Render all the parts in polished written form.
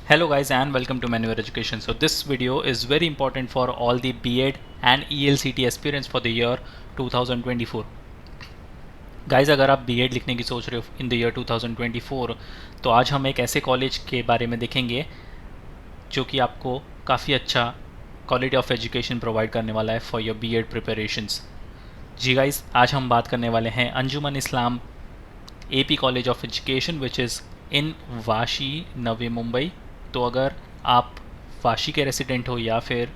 Hello guys and welcome to Manure Education. So this video is very important for all the B.Ed and ELCT aspirants for the year 2024. Guys अगर आप B.Ed लिखने की सोच रहे हो in the year 2024 तो आज हम एक ऐसे कॉलेज के बारे में देखेंगे जो कि आपको काफ़ी अच्छा क्वालिटी ऑफ एजुकेशन प्रोवाइड करने वाला है फॉर योर B.Ed प्रिपरेशंस। जी गाइज आज हम बात करने वाले हैं Anjuman Islam AP college of education which is in Vashi Navi Mumbai. तो अगर आप वाशी के रेसिडेंट हो या फिर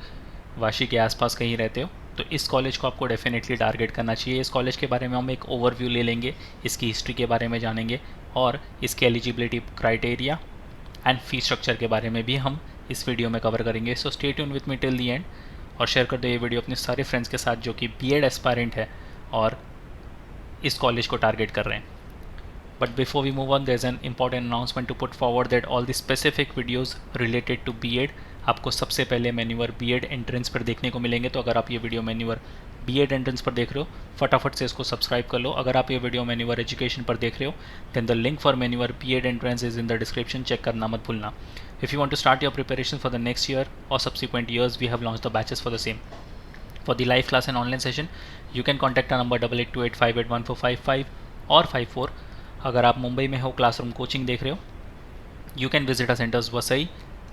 वाशी के आसपास कहीं रहते हो तो इस कॉलेज को आपको डेफिनेटली टारगेट करना चाहिए। इस कॉलेज के बारे में हम एक ओवरव्यू ले लेंगे, इसकी हिस्ट्री के बारे में जानेंगे और इसके eligibility criteria and fee structure के बारे में भी हम इस वीडियो में कवर करेंगे। So stay tune with me till the and और शेयर कर दो ये वीडियो अपने सारे फ्रेंड्स के साथ जो कि B.Ed एस्पायरेंट है और इस कॉलेज को टारगेट कर रहे हैं। But before we move on, there's an important announcement to put forward that all the specific videos related to B.Ed आपको सबसे पहले मेन्यूअर B.Ed एंट्रेंस पर देखने को मिलेंगे। तो अगर आप ये वीडियो मेन्यूअर B.Ed एंट्रेंस पर देख रहे हो फटाफट से इसको सब्सक्राइब कर लो। अगर आप ये वीडियो मेन्यूअर एजुकेशन पर देख रहे हो then the link for मेन्यूअर B.Ed entrance is in the description, check करना मत भूलना। If you want to start your preparation for the next year or subsequent years, we have launched the batches for the same. For the live class and online session, you can contact our number 8828581455 or 54। अगर आप मुंबई में हो classroom coaching देख रहे हो you can visit our centres Vasai,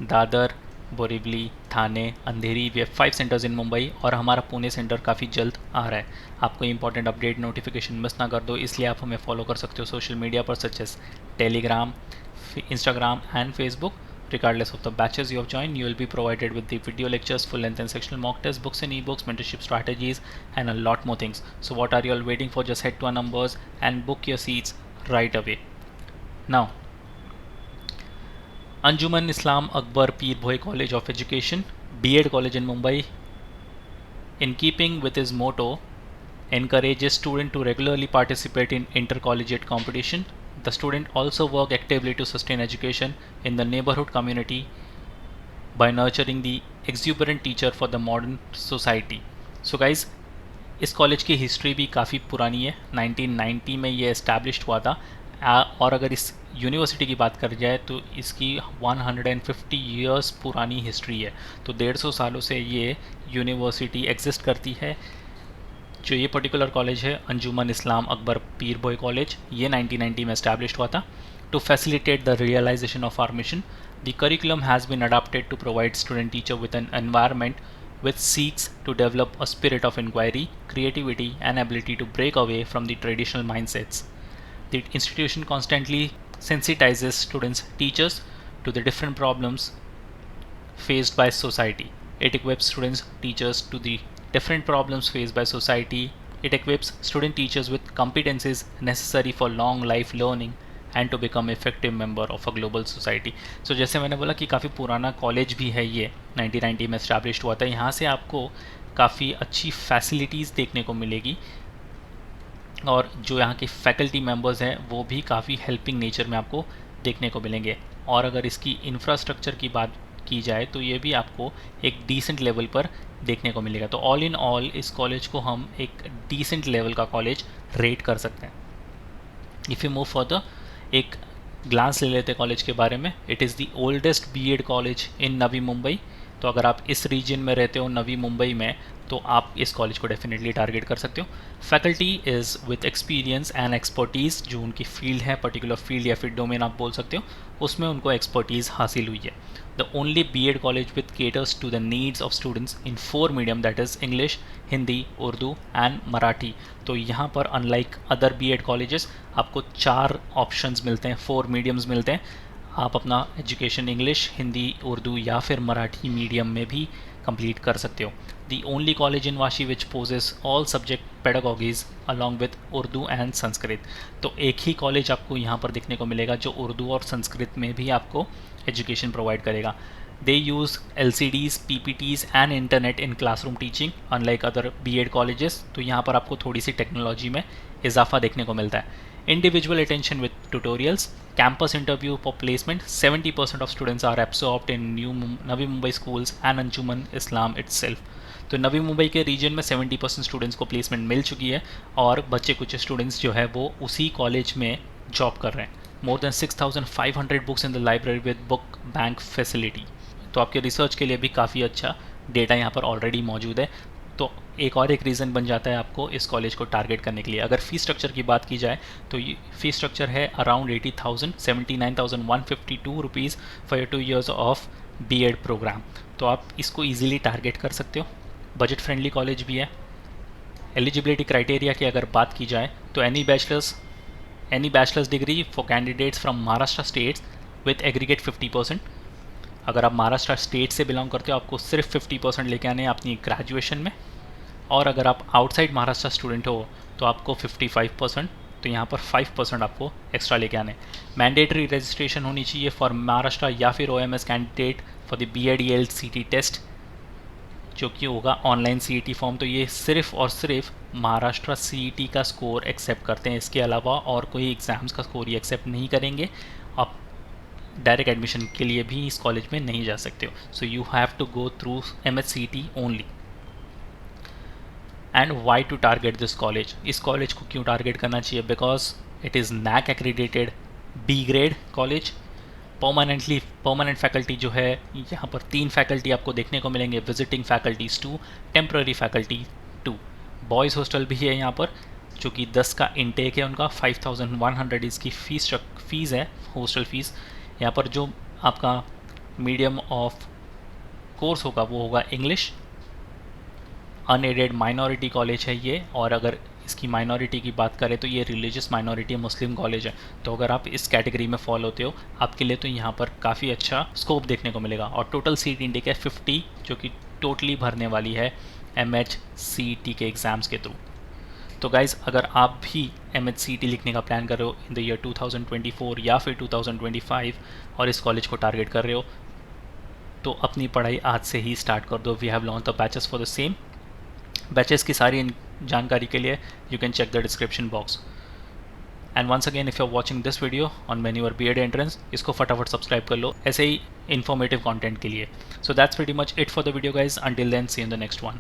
Dadar, Borivali, Thane, Andheri. We have 5 centres in Mumbai और हमारा Pune centre काफ़ी जल्द आ रहा है। आपको इंपॉर्टेंट अपडेट नोटिफिकेशन मिस ना कर दो इसलिए आप हमें फॉलो कर सकते हो सोशल मीडिया पर such as Telegram, Instagram and Facebook. Regardless of the batches you have joined, you will be provided with the video lectures, full length and sectional mock tests, books and ebooks, mentorship strategies and a lot more things. So what are you all waiting for? Just head to our numbers and book your seats right away. Now, Anjuman Islam Akbar Peer Bhoi College of Education, B.Ed College in Mumbai, in keeping with his motto, encourages students to regularly participate in intercollegiate competition. The student also work actively to sustain education in the neighborhood community by nurturing the exuberant teacher for the modern society. So guys, इस college की history भी काफ़ी पुरानी है। 1990 में ये established हुआ था और अगर इस यूनिवर्सिटी की बात कर जाए तो इसकी 150 ईयर्स पुरानी हिस्ट्री है। तो 150 सालों से ये यूनिवर्सिटी एग्जिस्ट करती है। जो ये पर्टिकुलर कॉलेज है अंजुमन इस्लाम अकबर पीर बॉय कॉलेज, ये 1990 में एस्टैब्लिश्ड हुआ था to facilitate the realisation of our mission. The curriculum has been adopted to provide student teacher with an environment which seeks to develop a spirit of inquiry, creativity and ability to break away from the traditional mindsets. The institution constantly sensitizes students, teachers to the different problems faced by society. It equips students, teachers to the different problems faced by society. It equips student teachers with competencies necessary for long life learning and to become effective member of a global society. So जैसे मैंने बोला कि काफ़ी पुराना college भी है ये, 1990 में एस्टैब्लिश्ड हुआ था। यहाँ से आपको काफ़ी अच्छी फैसिलिटीज़ देखने को मिलेगी और जो यहाँ के फैकल्टी मेंबर्स हैं वो भी काफ़ी हेल्पिंग नेचर में आपको देखने को मिलेंगे। और अगर इसकी इंफ्रास्ट्रक्चर की बात की जाए तो ये भी आपको एक डिसेंट लेवल पर देखने को मिलेगा। तो ऑल इन ऑल इस कॉलेज को हम एक डिसेंट लेवल का कॉलेज रेट कर सकते हैं। इफ़ यू मूव फर्दर, एक ग्लांस ले लेते हैं कॉलेज के बारे में। It is the oldest B.Ed college in Navi Mumbai. तो अगर आप इस रीजन में रहते हो नवी मुंबई में तो आप इस कॉलेज को डेफिनेटली टारगेट कर सकते हो। Faculty is with experience and expertise, जो उनकी फील्ड है, पर्टिकुलर फील्ड या फिर डोमेन आप बोल सकते हो, उसमें उनको एक्सपर्टीज़ हासिल हुई है। The only B.Ed college with caters to the needs of students in 4 medium, that is English, Hindi, Urdu and Marathi. तो यहाँ पर अनलाइक अदर B.Ed कॉलेजेस आपको 4 ऑप्शंस मिलते हैं, 4 मीडियम्स मिलते हैं। आप अपना एजुकेशन इंग्लिश, हिंदी, उर्दू या फिर मराठी मीडियम में भी कंप्लीट कर सकते हो। The only college in Vashi which possesses all subject pedagogies along with Urdu and Sanskrit. तो एक ही कॉलेज आपको यहाँ पर देखने को मिलेगा जो उर्दू और संस्कृत में भी आपको एजुकेशन प्रोवाइड करेगा। They use LCDs, PPTs and internet in classroom teaching unlike other B.Ed colleges. तो यहाँ पर आपको थोड़ी सी टेक्नोलॉजी में इजाफा देखने को मिलता है। Individual attention with tutorials, campus interview for placement. 70% of students are absorbed in Navi Mumbai schools and Anjuman Islam itself. तो नवी मुंबई के रीजन में 70% स्टूडेंट्स को प्लेसमेंट मिल चुकी है और बच्चे कुछ स्टूडेंट्स जो है वो उसी कॉलेज में जॉब कर रहे हैं। more than 6,500 books in the library with book bank facility. तो आपके रिसर्च के लिए भी काफ़ी अच्छा डेटा यहाँ पर ऑलरेडी मौजूद है। तो एक रीज़न बन जाता है आपको इस कॉलेज को टारगेट करने के लिए। अगर फ़ीस स्ट्रक्चर की बात की जाए तो ये फ़ीस स्ट्रक्चर है around 80,000, 79,152 rupees for your 2 years of B.Ed programme. तो आप इसको ईजिली टारगेट कर सकते हो। बजट फ्रेंडली कॉलेज भी है। एलिजिबिलिटी क्राइटेरिया की अगर बात की जाए तो any bachelors degree for candidates from Maharashtra states with aggregate 50%। अगर आप महाराष्ट्र स्टेट से बिलोंग करते हो आपको सिर्फ 50% लेके आने हैं अपनी ग्रेजुएशन में, और अगर आप आउटसाइड महाराष्ट्र स्टूडेंट हो तो आपको 55%, तो यहाँ पर 5% आपको एक्स्ट्रा लेके आने। मैंडेटरी रजिस्ट्रेशन होनी चाहिए फॉर महाराष्ट्र या फिर OMS candidate for the B.Ed EL CET test, जो कि होगा ऑनलाइन CET फॉर्म। तो ये सिर्फ और सिर्फ महाराष्ट्र CET का स्कोर एक्सेप्ट करते हैं, इसके अलावा और कोई एग्ज़ाम्स का स्कोर ये एक्सेप्ट नहीं करेंगे। आप डायरेक्ट एडमिशन के लिए भी इस कॉलेज में नहीं जा सकते हो। So you have to go through MHCET only. And why to target this college? इस कॉलेज को क्यों टारगेट करना चाहिए? Because it is NAC accredited B grade college. Permanent faculty जो है यहाँ पर 3 फैकल्टी आपको देखने को मिलेंगे, visiting faculties 2, temporary faculty 2। Boys hostel भी है यहाँ पर, जो कि 10 का इनटेक है उनका। 5,100 इसकी फ़ीस है, हॉस्टल फ़ीस। यहाँ पर जो आपका मीडियम ऑफ कोर्स होगा वो होगा इंग्लिश। अनएडेड माइनॉरिटी कॉलेज है ये, और अगर इसकी माइनॉरिटी की बात करें तो ये रिलीजियस माइनॉरिटी मुस्लिम कॉलेज है। तो अगर आप इस कैटेगरी में फॉल होते हो आपके लिए तो यहाँ पर काफ़ी अच्छा स्कोप देखने को मिलेगा। और टोटल सीट इंटेक है 50, जो कि टोटली भरने वाली है MHCET के एग्ज़ाम्स के थ्रू। तो गाइज़, अगर आप भी MHCET लिखने का प्लान कर रहे हो इन द ईयर 2024 या फिर 2025 और इस कॉलेज को टारगेट कर रहे हो तो अपनी पढ़ाई आज से ही स्टार्ट कर दो। We have launch the batches for the same. Batches की सारी जानकारी के लिए you can check the description box. And once again if you are watching this video on when your B.Ed entrance, इसको फटाफट सब्सक्राइब कर लो ऐसे ही इन्फॉर्मेटिव कंटेंट के लिए। So that's pretty much it for the video guys. Until then, see in the next one.